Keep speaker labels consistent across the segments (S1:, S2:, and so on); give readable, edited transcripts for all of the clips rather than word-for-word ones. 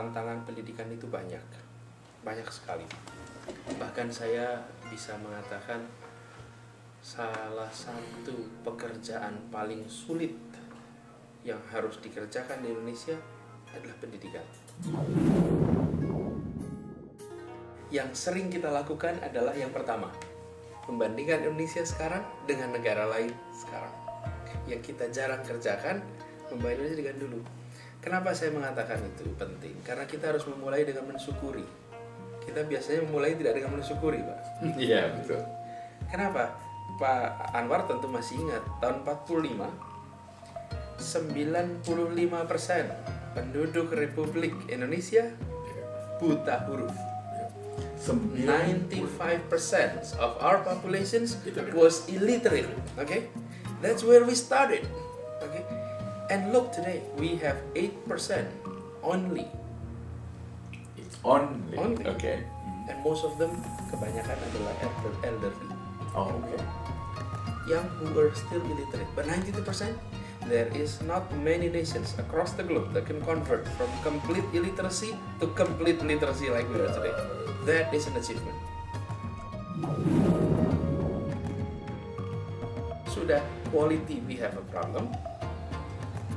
S1: tantangan pendidikan itu banyak sekali. Bahkan saya bisa mengatakan salah satu pekerjaan paling sulit yang harus dikerjakan di Indonesia adalah pendidikan. Yang sering kita lakukan adalah yang pertama, membandingkan Indonesia sekarang dengan negara lain sekarang. Yang kita jarang kerjakan, membandingkan Indonesia dengan dulu. Kenapa saya mengatakan itu penting? Karena kita harus memulai dengan mensyukuri. Kita biasanya memulai tidak dengan mensyukuri, Pak.
S2: Iya, betul.
S1: Kenapa? Pak Anwar tentu masih ingat, tahun 45, 95% penduduk Republik Indonesia buta huruf. 95% of our populations was illiterate. Okay, that's where we started. Okay, and look today we have 8% only.
S2: It's only. Okay.
S1: And most of them kebanyakan adalah elderly.
S2: Oh, okay.
S1: Young who are still illiterate, but 92%. There is not many nations across the globe that can convert from complete illiteracy to complete literacy like we are today. That is an achievement. Sudah, quality we have a problem,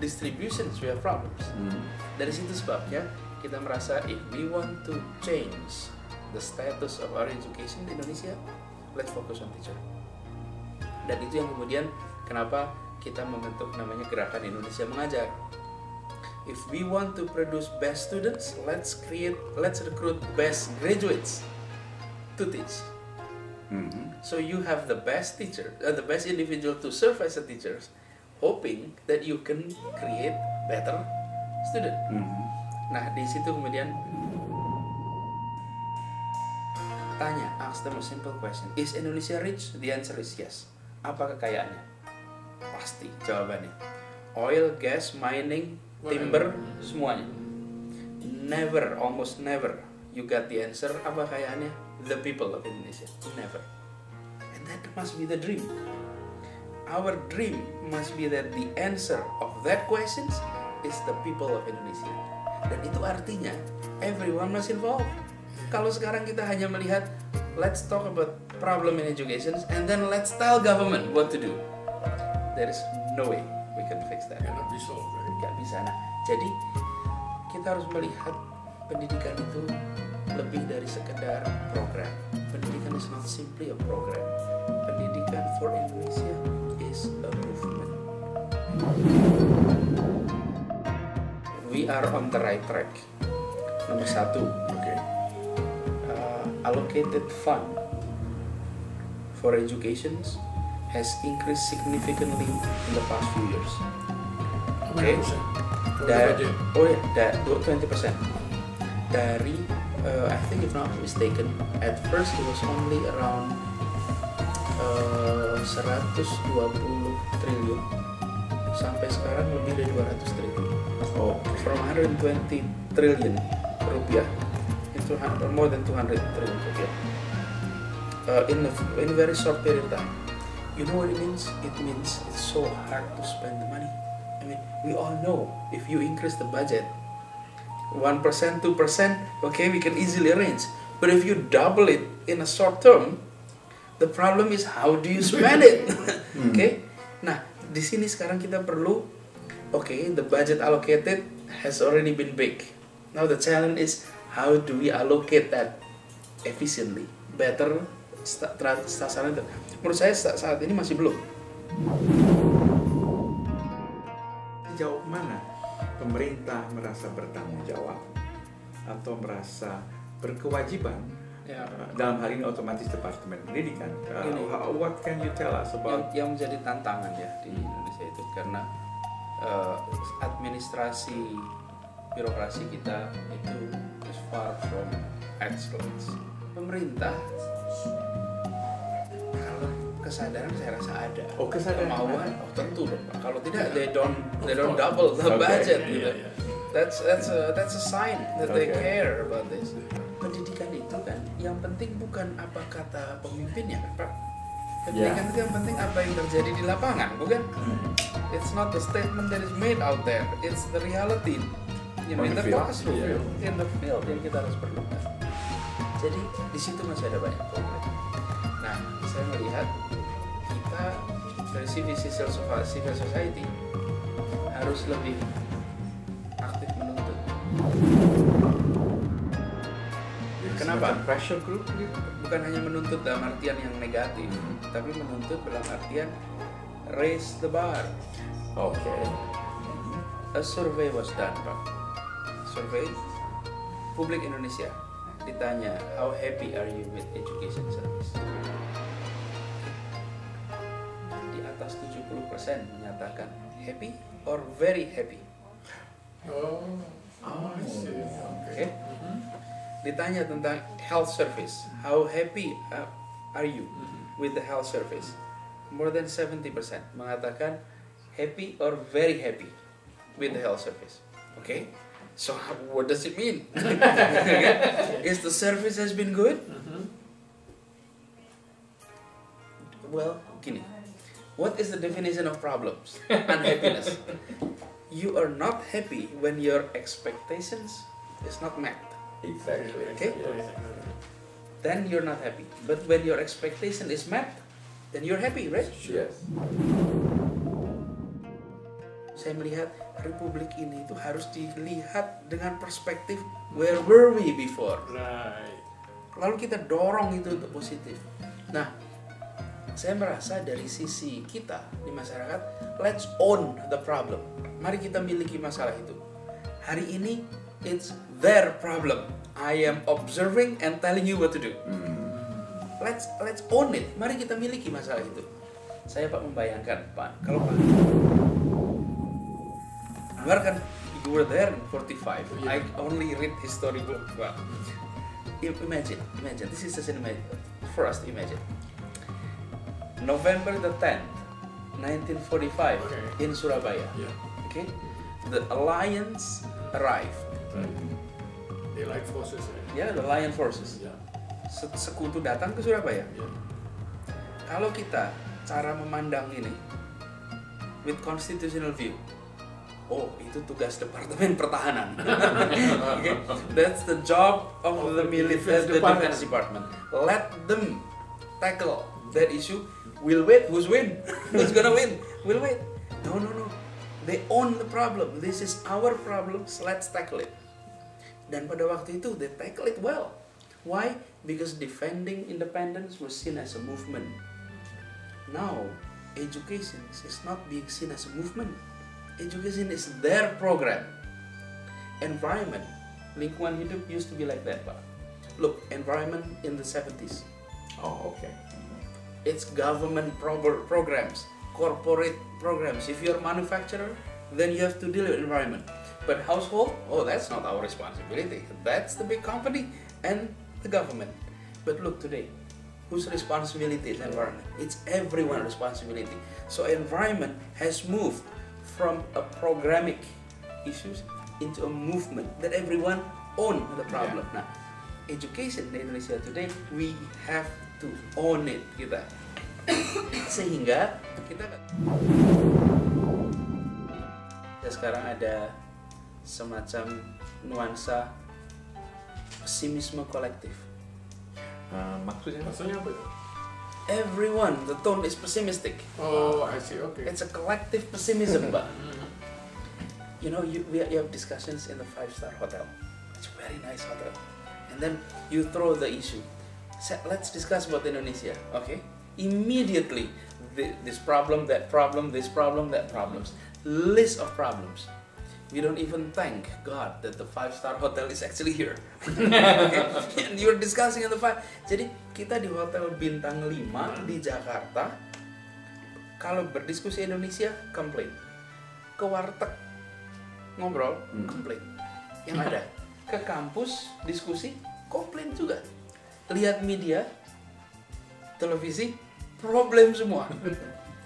S1: distributions we have problems. Dari situ sebabnya kita merasa if we want to change the status of our education di Indonesia, let's focus on teacher. Dan itu yang kemudian kenapa kita membentuk namanya Gerakan Indonesia Mengajar. If we want to produce best students, let's recruit best graduates to teach. So you have the best teacher, the best individual to serve as a teacher, hoping that you can create better student. Nah, di situ kemudian ask them a simple question. Is Indonesia rich? The answer is yes. Apa kekayaannya? Pasti jawabannya. Oil, gas, mining, timber, semuanya. Never, almost never, you got the answer. Apa kekayaannya? The people of Indonesia. Never. And that must be the dream. Our dream must be that the answer of that questions is the people of Indonesia. Dan itu artinya everyone must involve. Kalau sekarang kita hanya melihat let's talk about problem in education and then let's tell government what to do. There is no way we can fix that.
S2: Cannot be solved, right?
S1: Gak bisa. Nah, jadi kita harus melihat pendidikan itu lebih dari sekedar program. Pendidikan is not simply a program. Pendidikan for Indonesia is a movement. We are on the right track. Nomor 1,
S2: Okay.
S1: Allocated fund for education has increased significantly in the past few years. Okay. Dari 20%. Dari I think if not mistaken, at first it was only around 120 triliun sampai sekarang lebih dari 200 triliun.
S2: Oh,
S1: From 120 triliun rupiah into more than 200 triliun rupiah in a very short period of time. You know what it means? It means it's so hard to spend the money. I mean, we all know if you increase the budget 1%, 2%, okay, we can easily arrange. But if you double it in a short term, the problem is how do you spend it? Okay? Nah, di sini sekarang kita perlu, okay, the budget allocated has already been big. Now the challenge is how do we allocate that efficiently, better, sasaran itu. Menurut saya saat ini masih belum.
S2: Sejauh mana pemerintah merasa bertanggung jawab atau merasa berkewajiban dalam hal ini otomatis Departemen Pendidikan? What can you tell us about
S1: yang menjadi tantangan ya di Indonesia itu karena administrasi birokrasi kita itu is far from excellence. Pemerintah kalau kesadaran saya rasa ada.
S2: Oh, kesadaran
S1: kemauan tentu dong Pak. Kalau tidak they don't double the budget gitu. That's a sign that they care about this. Pendidikan itu kan yang penting bukan apa kata pemimpinnya kan Pak. Pendidikan itu yang penting apa yang terjadi di lapangan, bukan? It's not the statement that is made out there, it's the reality in the classroom, in the field yang kita harus perlukan. Jadi di situ masih ada banyak problem. Nah, saya melihat kita dari civil society harus lebih aktif menuntut. Kenapa?
S2: Pressure group gitu?
S1: Bukan hanya menuntut dalam artian yang negatif, tapi menuntut dalam artian raise the bar.
S2: Okay.
S1: A survey was done, Pak. Survey publik Indonesia ditanya, how happy are you with education service? Di atas 70% menyatakan happy or very happy.
S3: I see. Okay.
S1: Ditanya tentang health service, how happy are you with the health service? More than 70% mengatakan happy or very happy with the health service. Okay? So what does it mean? Is the service has been good? Well, gini. What is the definition of problems? Unhappiness. You are not happy when your expectations is not met.
S2: Exactly.
S1: Okay? Then you're not happy. But when your expectation is met, then you're happy, right?
S2: Yes.
S1: Saya melihat Republik ini itu harus dilihat dengan perspektif where were we before.
S3: Right.
S1: Lalu kita dorong itu untuk positif. Nah, saya merasa dari sisi kita di masyarakat, let's own the problem. Mari kita miliki masalah itu. Hari ini, it's their problem. I am observing and telling you what to do. Let's own it. Mari kita miliki masalah itu. Saya Pak membayangkan, Pak, kalau Pak Anwar kan, you were there in 45. I only read history book, Pak. Imagine. This is just an imagine for us to imagine. November the 10th, 1945, in Surabaya. Okay, the Alliance arrived.
S3: The Allied forces.
S1: Ya, the Alliance forces. Sekutu datang ke Surabaya. Kalau kita cara memandang ini with constitutional view, oh itu tugas Departemen Pertahanan. Okay? That's the job of the military, the Defense Department. Let them tackle that issue. We'll wait. Who's win? Who's gonna win? We'll wait. No. They own the problem. This is our problem. So let's tackle it. Dan pada waktu itu they tackle it well. Why? Because defending independence was seen as a movement. Now, education is not being seen as a movement. Education is their program. Environment, lingkungan hidup used to be like that, Pak. Look, environment in the 70s.
S2: Oh, okay.
S1: It's government programs, corporate programs. If you're a manufacturer, then you have to deal with environment. But household, oh, that's not our responsibility. That's the big company and the government. But look today, whose responsibility is environment? It's everyone's responsibility. So environment has moved from a programmatic issues into a movement that everyone own the problem. Nah, education in Indonesia today, we have to own it kita. Sehingga kita sekarang ada semacam nuansa pesimisme kolektif.
S2: Maksudnya
S3: apa itu?
S1: Everyone, the tone is pessimistic.
S3: Oh, I see. Okay.
S1: It's a collective pessimism, Pak. You know, you have discussions in the 5-star hotel. It's a very nice hotel. And then you throw the issue. Let's discuss about Indonesia, okay? Immediately, this problem, that problem, this problem, that problems. List of problems. We don't even thank God that the 5-star hotel is actually here. Okay? And you're discussing in the 5. Jadi kita di hotel bintang 5 di Jakarta, kalau berdiskusi Indonesia, komplain. Ke warteg ngobrol, komplain. Yang ada ke kampus diskusi, komplain juga. Lihat media, televisi, problem semua.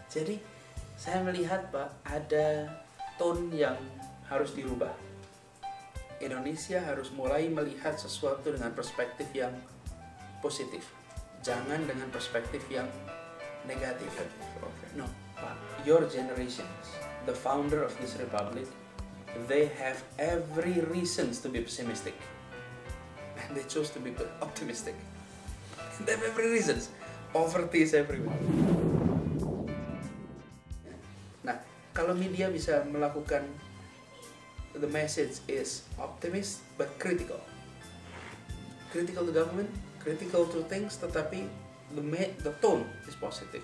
S1: Jadi saya melihat, Pak, ada tone yang harus dirubah. Indonesia harus mulai melihat sesuatu dengan perspektif yang positif. Jangan dengan perspektif yang negatif. No, Pak, your generations, the founder of this republic, they have every reasons to be pessimistic, and they chose to be optimistic. They have every reasons. Poverty is everywhere. Nah, kalau media bisa melakukan, the message is optimist but critical. Critical to government, critical to things, tetapi the tone is positive.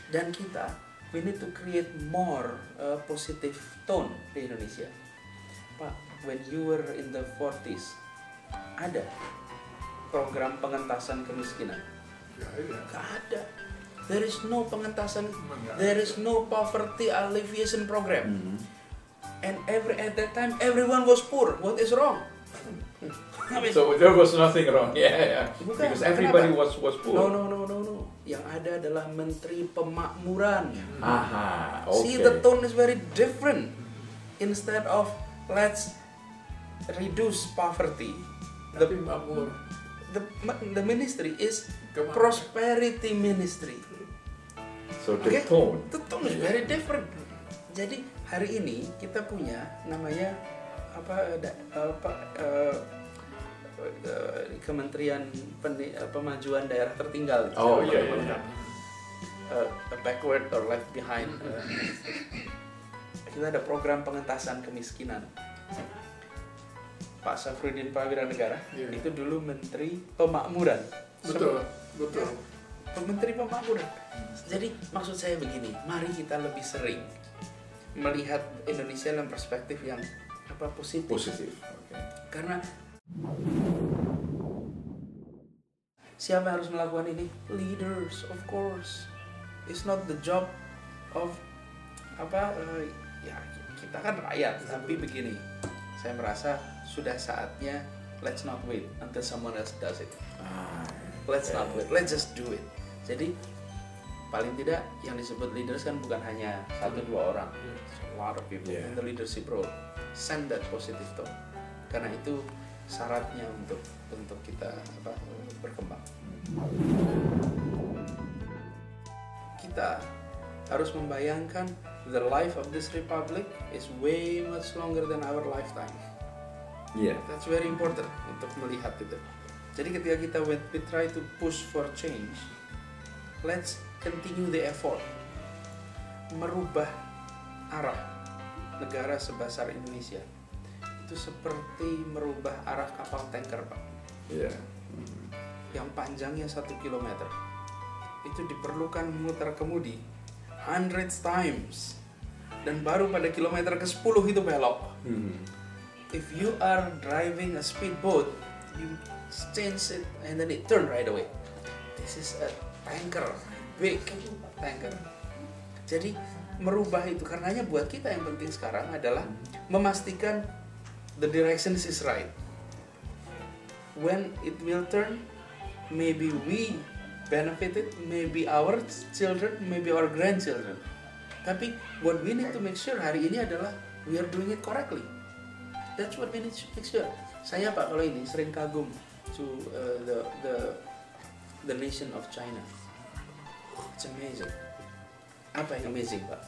S1: Dan kita, we need to create more positive tone di Indonesia. Pak, when you were in the 40s, ada program pengentasan kemiskinan? Gak ada. There is no pengentasan, there is no poverty alleviation program. And at that time, everyone was poor. What is wrong?
S2: So there was nothing wrong. Yeah.
S1: Bukan,
S2: Because everybody
S1: kenapa?
S2: was poor.
S1: No. Yang ada adalah Menteri Pemakmuran.
S2: Aha, okay.
S1: See, the tone is very different. Instead of let's reduce poverty, the ministry is prosperity ministry.
S2: So the tone.
S1: The tone is very different. Jadi hari ini kita punya namanya Kementerian Pemajuan Daerah Tertinggal.
S2: Oh iya.
S1: Backward or left behind. Kita ada program pengentasan kemiskinan. Pak Safruddin Prawiranegara itu dulu Menteri Pemakmuran.
S3: Betul.
S1: Menteri Pemakmuran. Jadi maksud saya begini, mari kita lebih sering melihat Indonesia dalam perspektif yang positif.
S2: Okay.
S1: Karena siapa yang harus melakukan ini? Leaders, of course. It's not the job of kita kan rakyat, tapi begini. Saya merasa sudah saatnya let's not wait until someone else does it. Let's not wait, let's just do it. Jadi paling tidak yang disebut leaders kan bukan hanya 1-2 orang. A lot of people in the leadership role. Send that positive tone. Karena itu syaratnya untuk kita berkembang. Kita harus membayangkan the life of this republic is way much longer than our lifetime. That's very important untuk melihat itu. Jadi ketika kita we try to push for change, let's continue the effort merubah arah negara sebesar Indonesia. Itu seperti merubah arah kapal tanker, Pak. Yang panjangnya 1 kilometer. Itu diperlukan muter kemudi hundreds times. Dan baru pada kilometer ke-10 itu belok. If you are driving a speedboat, you change it and then it turn right away. This is a tanker, big tanker. Jadi merubah itu, karenanya buat kita yang penting sekarang adalah memastikan the direction is right. When it will turn, maybe we benefited, maybe our children, maybe our grandchildren. Tapi what we need to make sure hari ini adalah we are doing it correctly. That's what we need to make sure. Saya Pak kalau ini sering kagum to the nation of China. It's amazing. Apa yang amazing, Pak?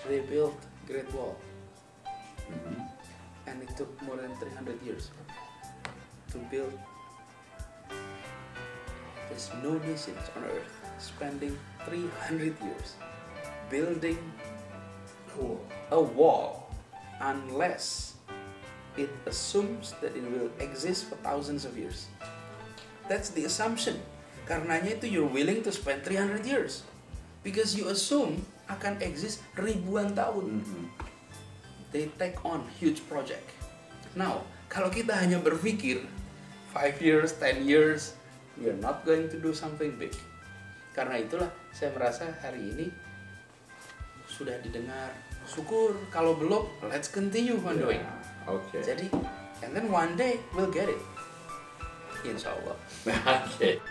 S1: They built Great Wall, and it took more than 300 years to build. There's no nation on earth spending 300 years building a wall unless it assumes that it will exist for thousands of years. That's the assumption. Karenanya itu you're willing to spend 300 years because you assume akan exist ribuan tahun. They take on huge project. Now, kalau kita hanya berpikir 5 years, 10 years, we are not going to do something big. Karena itulah saya merasa hari ini sudah didengar. Syukur, kalau belum, let's continue on doing.
S2: Okay.
S1: Jadi, and then one day we'll get it. Insya Allah.
S2: Okay.